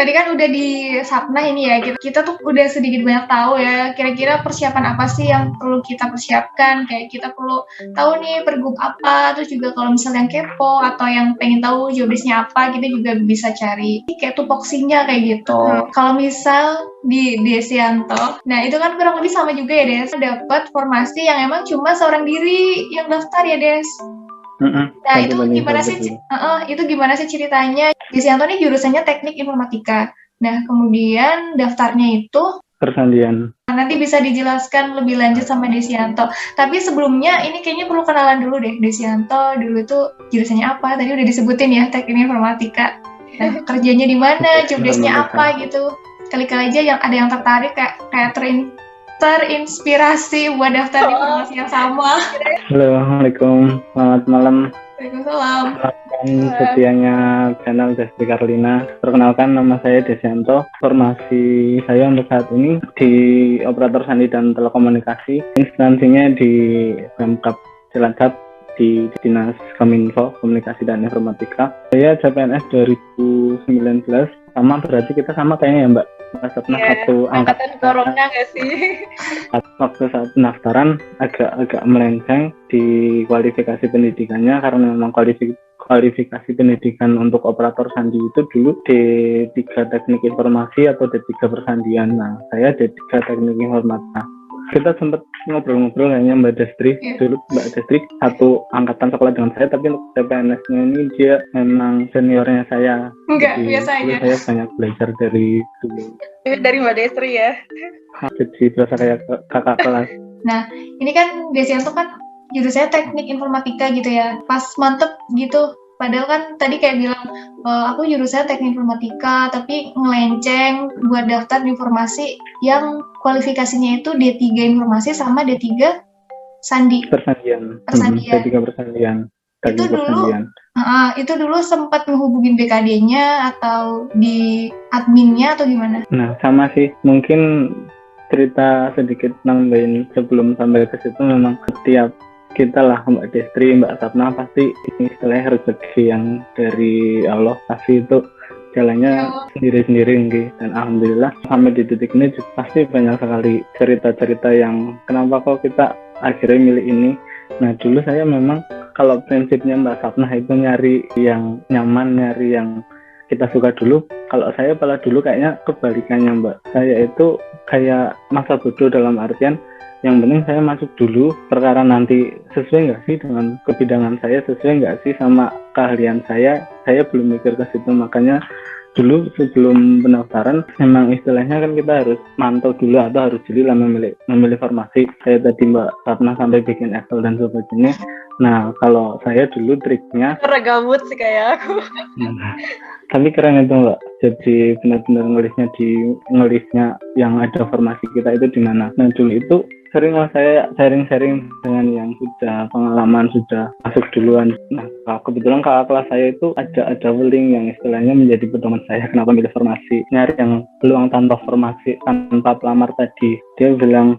tadi kan udah di Sapna ini ya, kita tuh udah sedikit banyak tahu ya, kira-kira persiapan apa sih yang perlu kita persiapkan, kayak kita perlu tahu nih pergub apa, terus juga kalau misalnya yang kepo atau yang pengen tahu jobdesknya apa, kita juga bisa cari kayak tupoksinya kayak gitu. Kalau misal di Desianto, nah itu kan kurang lebih sama juga ya Des, dapat formasi yang emang cuma seorang diri yang daftar ya Des. Nah itu gimana sih? Itu gimana sih ceritanya? Desianto ini jurusannya Teknik Informatika. Nah kemudian daftarnya itu persandian. Nanti bisa dijelaskan lebih lanjut sama Desianto. Tapi sebelumnya ini kayaknya perlu kenalan dulu deh. Desianto dulu itu jurusannya apa? Tadi udah disebutin ya Teknik Informatika. Nah kerjanya di mana? Jobdesknya apa gitu? Kali-kali aja yang ada yang tertarik kayak terinspirasi buat daftar di formasi yang sama. Halo, Assalamualaikum. Selamat malam. Waalaikumsalam. Setianya channel Destri Karlina. Perkenalkan, nama saya Desianto. Formasi saya untuk saat ini di operator sandi dan telekomunikasi. Instansinya di Pemkab Cilacap di Dinas Kominfo Komunikasi dan Informatika. Saya CPNS 2019. Sama berarti kita sama kayaknya ya Mbak. Sapna satu angkatan corona nggak sih? Waktu saat pendaftaran agak melenceng di kualifikasi pendidikannya karena memang kualifikasi pendidikan untuk operator sandi itu dulu D3 Teknik Informasi atau D3 Persandian. Nah, saya D3 Teknik Informatika. Kita sempat ngobrol-ngobrol kayaknya Mbak Destri dulu. Mbak Destri satu angkatan sekolah dengan saya, tapi untuk CPNS-nya ini dia memang seniornya saya. Enggak, biasa aja. Saya banyak belajar dari dulu. Dari Mbak Destri ya? Jadi berasa kayak kakak kelas. Nah, ini kan Desianto kan jurusannya Teknik Informatika gitu ya. Pas mantep gitu. Padahal kan tadi kayak bilang, aku jurusan Teknik Informatika, tapi ngelenceng buat daftar di formasi yang kualifikasinya itu D3 Informasi sama D3 Sandi. Persandian. D3 Persandian. Itu dulu sempat menghubungin BKD-nya atau di adminnya atau gimana? Nah, sama sih. Mungkin cerita sedikit nambahin sebelum sampai ke situ, memang setiap kita lah Mbak Destri, Mbak Sapna pasti ini istilahnya rezeki yang dari Allah kasih itu jalannya sendiri-sendiri gitu. Dan alhamdulillah sampai di titik ini pasti banyak sekali cerita-cerita yang kenapa kok kita akhirnya milih ini. Nah dulu saya memang kalau prinsipnya Mbak Sapna itu nyari yang nyaman, nyari yang kita suka dulu. Kalau saya malah dulu kayaknya kebalikannya Mbak. Saya itu kayak masa bodoh dalam artian yang penting saya masuk dulu, perkara nanti sesuai nggak sih dengan kebidangan saya, sesuai nggak sih sama keahlian saya belum mikir ke situ. Makanya dulu sebelum pendaftaran memang istilahnya kan kita harus mantau dulu atau harus jeli lah memilih formasi. Saya tadi Mbak Sapna sampai bikin Excel dan sebagainya. Nah kalau saya dulu triknya gabut sih kayak aku. Tapi keren itu Mbak, jadi benar-benar ngelisnya yang ada formasi kita itu di mana. Nah dulu itu sering lah saya sharing-sharing dengan yang sudah pengalaman, sudah masuk duluan. Nah kebetulan kakak kelas saya itu ada weling yang istilahnya menjadi pedoman saya kenapa milih formasi. Nyari yang peluang tanpa formasi, tanpa pelamar tadi. Dia bilang,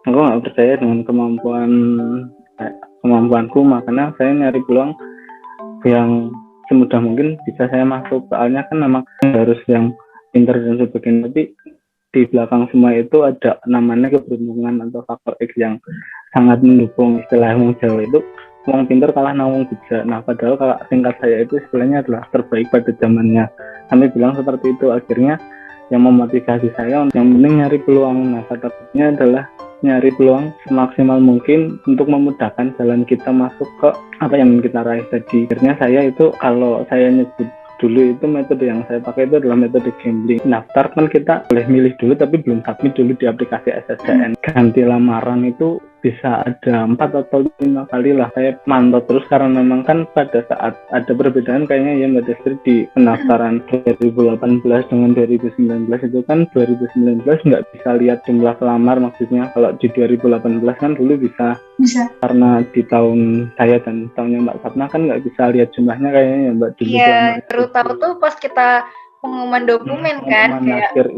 aku nggak percaya dengan kemampuanku, makanya saya nyari peluang yang semudah mungkin bisa saya masuk. Soalnya kan memang harus yang pintar dan sebagainya, tapi di belakang semua itu ada namanya keberuntungan atau faktor X yang sangat mendukung. Istilah wong Jawa itu wong pintar kalah nawang bijak. Nah padahal kalau singkat saya itu istilahnya adalah terbaik pada zamannya. Kami bilang seperti itu. Akhirnya yang memotivasi saya yang penting nyari peluang. Nah kata-katanya adalah nyari peluang semaksimal mungkin untuk memudahkan jalan kita masuk ke apa yang kita raih tadi. Akhirnya saya itu kalau saya nyebut dulu itu metode yang saya pakai itu adalah metode gambling. Daftar kan kita boleh milih dulu tapi belum submit dulu di aplikasi SSCN. Ganti lamaran itu bisa ada 4 atau 5 kali lah saya mantau terus karena memang kan pada saat ada perbedaan kayaknya ya Mbak Destri di pendaftaran 2018 dengan 2019 itu kan 2019 nggak bisa lihat jumlah pelamar, maksudnya kalau di 2018 kan dulu bisa. Karena di tahun saya dan tahunnya Mbak Sapna kan nggak bisa lihat jumlahnya kayaknya ya Mbak dulu. Iya, baru tahu tuh pas kita pengumuman dokumen kan, kayak akhir,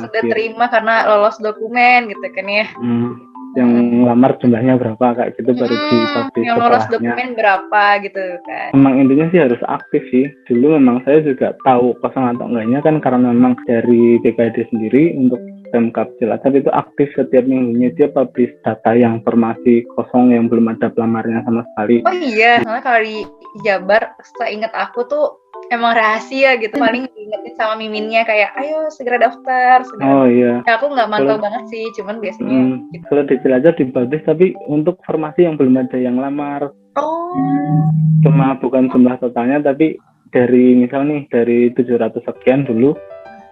sudah terima karena lolos dokumen gitu kan ya. yang lamar jumlahnya berapa kayak gitu baru dipublish yang lolos setelahnya. dokumen berapa gitu kan. Memang intinya sih harus aktif sih. Dulu memang saya juga tahu kosong atau enggaknya kan karena memang dari BKD sendiri untuk Pemkab Cilacap itu aktif setiap minggunya dia publish data yang formasi kosong yang belum ada pelamarnya sama sekali. Oh iya, soalnya kalau di Jabar, seingat aku tuh emang rahasia gitu. Paling diingetin sama miminnya kayak, ayo segera daftar. Oh iya. Ya, aku nggak mantau banget sih, cuman biasanya gitu. Kalau di Cilacap dipublish tapi untuk formasi yang belum ada yang lamar. Oh. Cuma bukan jumlah totalnya tapi dari misal nih dari 700 sekian dulu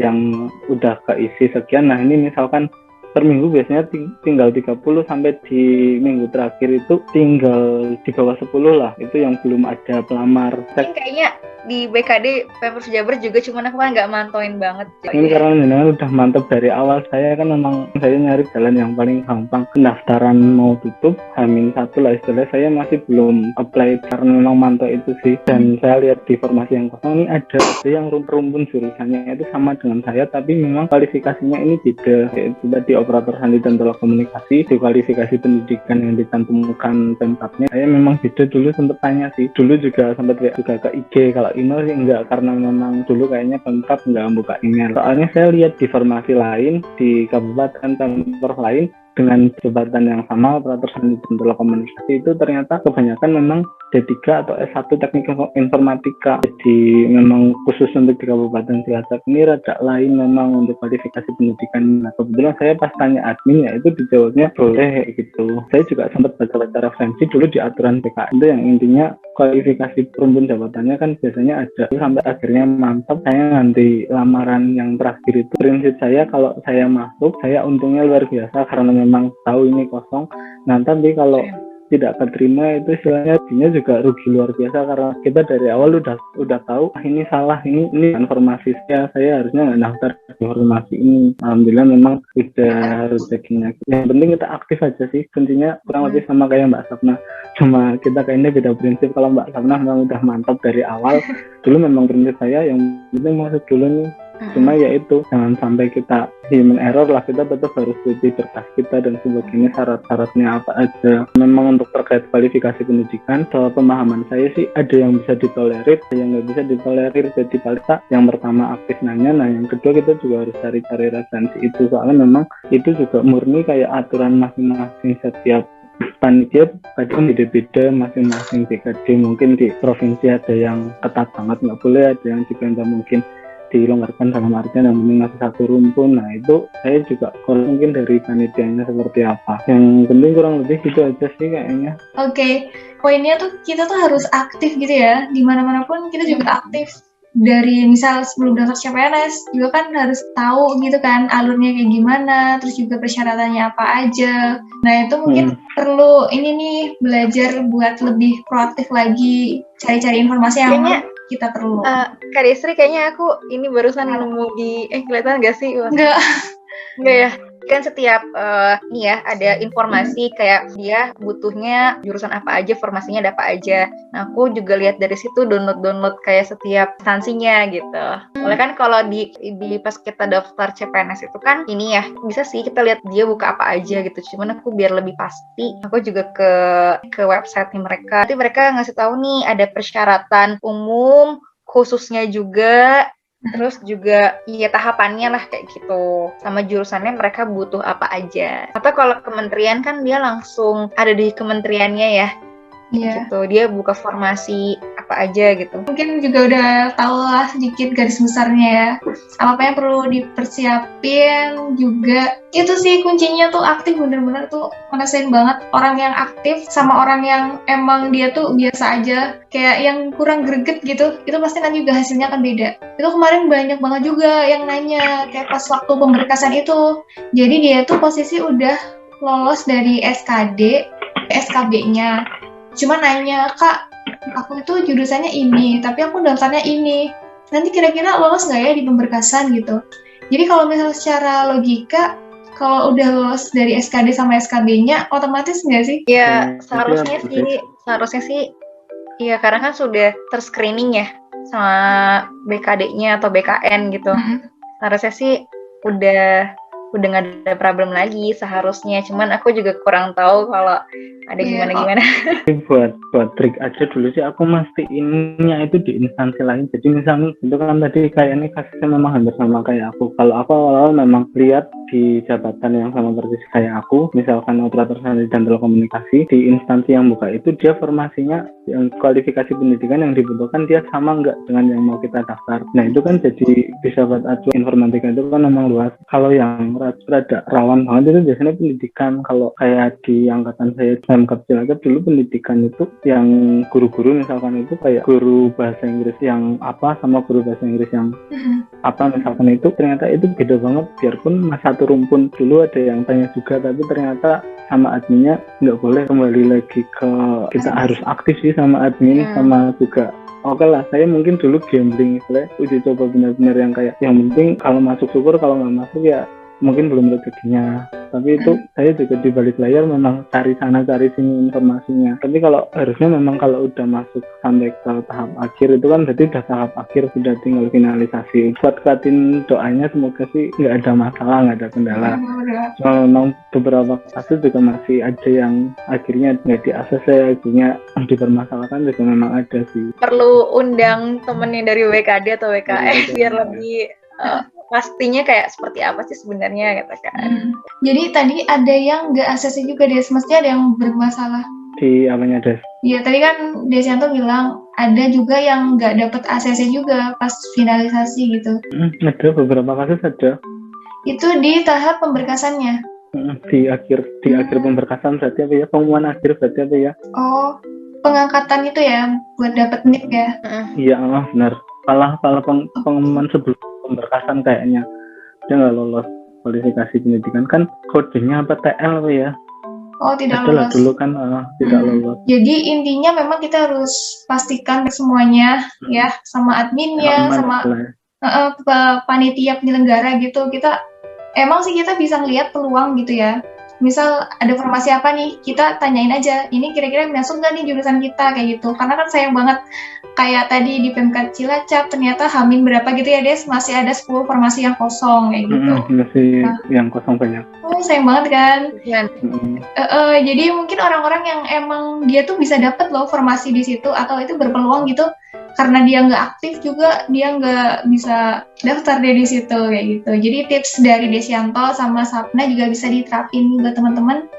yang udah keisi sekian. Nah ini misalkan per minggu biasanya tinggal 30 sampai di minggu terakhir itu tinggal di bawah 10 lah. Itu yang belum ada pelamar. Ini kayaknya di BKD Pemprov Jabar juga, cuman aku kan nggak mantauin banget. Ini karena jenengan udah mantep dari awal. Saya kan memang saya nyari jalan yang paling gampang. Pendaftaran mau tutup H-1 lah istilahnya. Saya masih belum apply karena memang mantau itu sih. Dan saya lihat di formasi yang kosong ini ada yang rumpun jurusannya itu sama dengan saya, tapi memang kualifikasinya ini beda. Yaitu tadi operator sandi dan telekomunikasi. Di kualifikasi pendidikan yang dicantumkan Pemkabnya saya memang beda. Dulu sempat tanya sih. Dulu juga sempat juga ke IG. Kalau email sih enggak, karena memang dulu kayaknya Pemkab enggak buka email. Soalnya saya lihat di formasi lain di kabupaten Pemprov lain dengan jabatan yang sama operator sandi dan telekomunikasi itu ternyata kebanyakan memang D3 atau S1 teknik informatika. Jadi memang khusus untuk di Kabupaten Cilacap ini rada lain memang untuk kualifikasi pendidikan. Nah kebetulan saya pas tanya admin ya itu dijawabnya boleh gitu. Saya juga sempat baca-baca referensi dulu di aturan PKN itu yang intinya kualifikasi perumpun jabatannya kan biasanya ada sampai akhirnya mantap. Saya nanti lamaran yang terakhir itu prinsip saya kalau saya masuk saya untungnya luar biasa karena memang tahu ini kosong. Nah tapi kalau tidak keterima itu istilahnya juga rugi luar biasa karena kita dari awal udah tahu ini salah, ini informasi saya harusnya nggak daftar informasi ini. Alhamdulillah memang udah rezekinya. Yang penting kita aktif aja sih, kuncinya kurang lebih sama kayak Mbak Sapna, cuma kita kayaknya beda prinsip. Kalau Mbak Sapna memang udah mantap dari awal. Dulu memang prinsip saya yang penting masuk dulu nih. Cuma ya itu jangan sampai kita human error lah, kita tetap harus uji berkas kita dan sebagainya, syarat-syaratnya apa aja. Memang untuk terkait kualifikasi pendidikan, soal pemahaman saya sih ada yang bisa ditolerir, ada yang nggak bisa ditolerir. Jadi paling yang pertama aktif nanya, nah yang kedua kita juga harus cari-cari referensi itu, soalnya memang itu juga murni kayak aturan masing-masing setiap panitia kadang beda-beda masing-masing BKD. Mungkin di provinsi ada yang ketat banget nggak boleh, ada yang juga mungkin dilonggarkan dalam artian yang penting masih satu rumpun. Nah itu saya juga kurang mungkin dari panitianya seperti apa. Yang penting kurang lebih gitu aja sih kayaknya. Oke, poinnya tuh kita tuh harus aktif gitu ya. Dimana-mana pun kita juga aktif. Dari misal sebelum daftar CPNS juga kan harus tahu gitu kan alurnya kayak gimana, terus juga persyaratannya apa aja. Nah itu mungkin perlu ini nih belajar buat lebih proaktif lagi, cari-cari informasi yang kayaknya kita perlu. Kak Desri kayaknya aku ini barusan nemu di kelihatan gak sih? Enggak ya. Kan setiap nih ya ada informasi kayak dia butuhnya jurusan apa aja, formasinya ada apa aja. Nah aku juga lihat dari situ download kayak setiap instansinya gitu. Oleh kan kalau di pas kita daftar CPNS itu kan ini ya bisa sih kita lihat dia buka apa aja gitu. Cuman aku biar lebih pasti aku juga ke website mereka. Nanti mereka ngasih tahu nih ada persyaratan umum khususnya juga. Terus juga ya tahapannya lah kayak gitu, sama jurusannya mereka butuh apa aja. Atau kalau kementerian kan dia langsung ada di kementeriannya ya, gitu. Dia buka formasi apa aja gitu. Mungkin juga udah tahu lah sedikit garis besarnya ya, apa yang perlu dipersiapin juga. Itu sih kuncinya tuh aktif, bener-bener tuh ngerasain banget orang yang aktif sama orang yang emang dia tuh biasa aja, kayak yang kurang greget gitu, itu pasti kan juga hasilnya kan beda. Itu kemarin banyak banget juga yang nanya, kayak pas waktu pemberkasan itu, jadi dia tuh posisi udah lolos dari SKD ke SKB-nya, cuma nanya, Kak, aku itu jurusannya ini, tapi aku daftarnya ini, nanti kira-kira lolos nggak ya di pemberkasan gitu. Jadi kalau misalnya secara logika, kalau udah lolos dari SKD sama SKB-nya, otomatis nggak sih? Ya, seharusnya sih, iya karena kan sudah terscreening ya sama BKD-nya atau BKN gitu. Seharusnya sih udah udah nggak ada problem lagi seharusnya. Cuman aku juga kurang tahu kalau ada gimana-gimana. buat trik aja dulu sih aku mastiin itu di instansi lain. Jadi misalnya itu kan tadi kayaknya kasusnya memang hampir sama kayak aku. Kalau aku awal-awal memang lihat di jabatan yang sama persis kayak aku, misalkan operator satelit dan telekomunikasi, di instansi yang buka itu dia formasinya yang kualifikasi pendidikan yang dibutuhkan dia sama nggak dengan yang mau kita daftar. Nah itu kan jadi bisa buat acuan. Informatika itu kan memang luas. Kalau yang rada rawan banget itu biasanya pendidikan. Kalau kayak di angkatan saya Pemkab Cilacap dulu pendidikan itu yang guru-guru misalkan itu kayak guru bahasa Inggris yang apa sama guru bahasa Inggris yang apa misalkan itu ternyata itu beda banget. Biarpun satu rumpun dulu ada yang tanya juga, tapi ternyata sama adminnya nggak boleh. Kembali lagi ke kita harus aktif sih sama admin sama juga. Oke lah, saya mungkin dulu gambling istilahnya uji coba benar-benar yang kayak yang penting kalau masuk syukur, kalau nggak masuk ya mungkin belum rezekinya. Tapi itu saya juga di balik layar memang cari sana cari sini informasinya. Tapi kalau harusnya memang kalau udah masuk sampai ke tahap akhir itu kan berarti udah tahap akhir, sudah tinggal finalisasi. Kuat-kuatin doanya semoga sih nggak ada masalah, nggak ada kendala. Cuma memang beberapa kasus juga masih ada yang akhirnya nggak di-ACC, akhirnya dipermasalahkan juga memang ada sih. Perlu undang temennya dari WKD atau WKS biar lebih pastinya kayak seperti apa sih sebenarnya gitu kan. Jadi tadi ada yang nggak ACC juga Des, mesti ada yang bermasalah. Di apanya Des? Iya tadi kan Desianto bilang ada juga yang nggak dapet ACC juga pas finalisasi gitu. Ada beberapa kasus ada. Itu di tahap pemberkasannya. Di akhir pemberkasan berarti apa ya? Pengumuman akhir berarti apa ya? Oh, pengangkatan itu ya buat dapet NIP ya? Iya, benar. Kalau pengumuman sebelum pemberkasan kayaknya dia nggak lolos kualifikasi pendidikan kan kodenya apa TL ya? Oh tidak lolos. Dulu kan tidak lolos. Jadi intinya memang kita harus pastikan semuanya ya sama adminnya sama panitia penyelenggara gitu. Kita emang sih kita bisa ngelihat peluang gitu ya. Misal ada formasi apa nih, kita tanyain aja, ini kira-kira masuk nggak nih jurusan kita, kayak gitu. Karena kan sayang banget, kayak tadi di Pemkab Cilacap, ternyata Hamin berapa gitu ya Des, masih ada 10 formasi yang kosong, kayak gitu. Masih yang kosong banyak. Oh, sayang banget kan. Jadi mungkin orang-orang yang emang dia tuh bisa dapet loh formasi di situ, atau itu berpeluang gitu, karena dia nggak aktif juga, dia nggak bisa daftar deh di situ kayak gitu. Jadi tips dari Desianto sama Sapna juga bisa diterapin buat teman-teman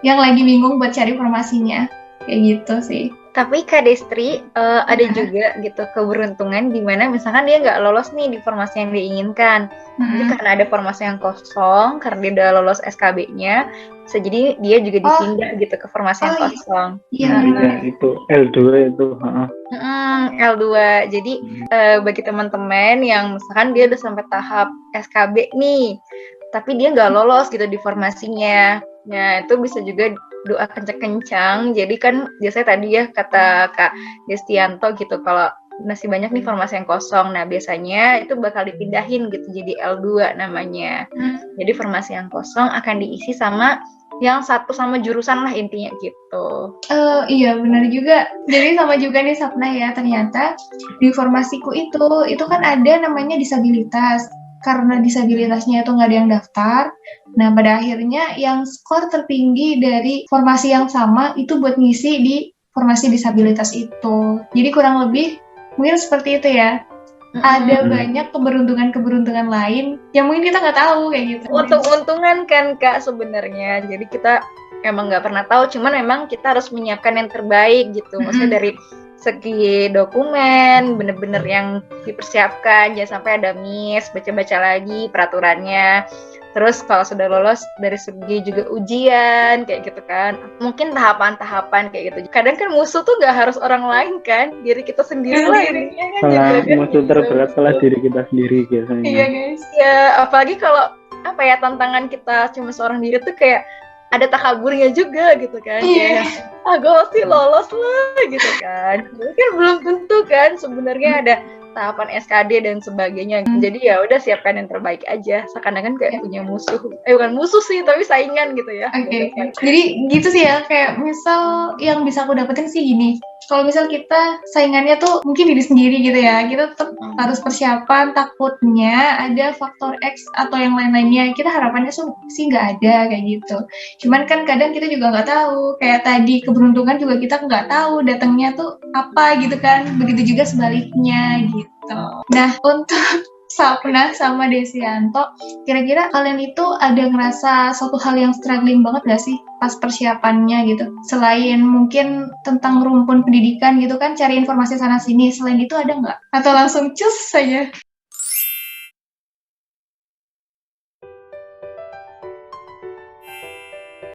yang lagi bingung buat cari informasinya kayak gitu sih. Tapi Kak Destri ada juga gitu keberuntungan di mana misalkan dia nggak lolos nih di formasi yang diinginkan. Jadi karena ada formasi yang kosong, karena dia udah lolos SKB-nya, bisa jadi dia juga dipindah gitu ke formasi yang kosong. Iya, itu L2 itu. L2. Jadi bagi teman-teman yang misalkan dia udah sampai tahap SKB nih, tapi dia nggak lolos gitu di formasinya. Nah, itu bisa juga doa kencang-kencang. Jadi kan biasanya tadi ya kata Kak Destianto gitu, kalau masih banyak nih formasi yang kosong. Nah, biasanya itu bakal dipindahin gitu jadi L2 namanya. Jadi formasi yang kosong akan diisi sama yang satu sama jurusan lah intinya gitu. Iya benar juga. Jadi sama juga nih Sapna ya, ternyata di formasiku itu kan ada namanya disabilitas. Karena disabilitasnya itu nggak ada yang daftar, nah pada akhirnya yang skor tertinggi dari formasi yang sama itu buat ngisi di formasi disabilitas itu. Jadi kurang lebih mungkin seperti itu ya. Ada banyak keberuntungan lain yang mungkin kita nggak tahu kayak gitu. Untung-untungan kan Kak sebenarnya. Jadi kita emang nggak pernah tahu, cuman memang kita harus menyiapkan yang terbaik gitu. Maksudnya dari segi dokumen bener-bener yang dipersiapkan, jangan sampai ada miss, baca-baca lagi peraturannya. Terus kalau sudah lolos dari segi juga ujian kayak gitu kan, mungkin tahapan-tahapan kayak gitu. Kadang kan musuh tuh nggak harus orang lain kan, diri kita sendiri lah intinya kan. Musuh terberat salah diri kita sendiri biasanya. Iya guys. Ya apalagi kalau apa ya, tantangan kita cuma seorang diri tuh kayak ada takaburnya juga gitu kan. Iya. Gue pasti lolos lah gitu kan. Mungkin belum tentu kan sebenarnya ada tahapan SKD dan sebagainya. Jadi ya udah siapkan yang terbaik aja. Seakan-akan kayak punya musuh. Bukan musuh sih, tapi saingan gitu ya. Oke. Jadi gitu sih ya, kayak misal yang bisa aku dapetin sih gini. kalau misal kita saingannya tuh mungkin diri sendiri gitu ya, kita tetap harus persiapan, takutnya ada faktor X atau yang lain-lainnya, kita harapannya sih nggak ada kayak gitu. Cuman kan kadang kita juga nggak tahu, kayak tadi keberuntungan juga kita nggak tahu datangnya tuh apa gitu kan, begitu juga sebaliknya gitu. Nah, untuk Sapna sama Desianto, kira-kira kalian itu ada ngerasa suatu hal yang struggling banget gak sih pas persiapannya gitu? Selain mungkin tentang rumpun pendidikan gitu kan, cari informasi sana-sini, selain itu ada nggak? Atau langsung cus saja?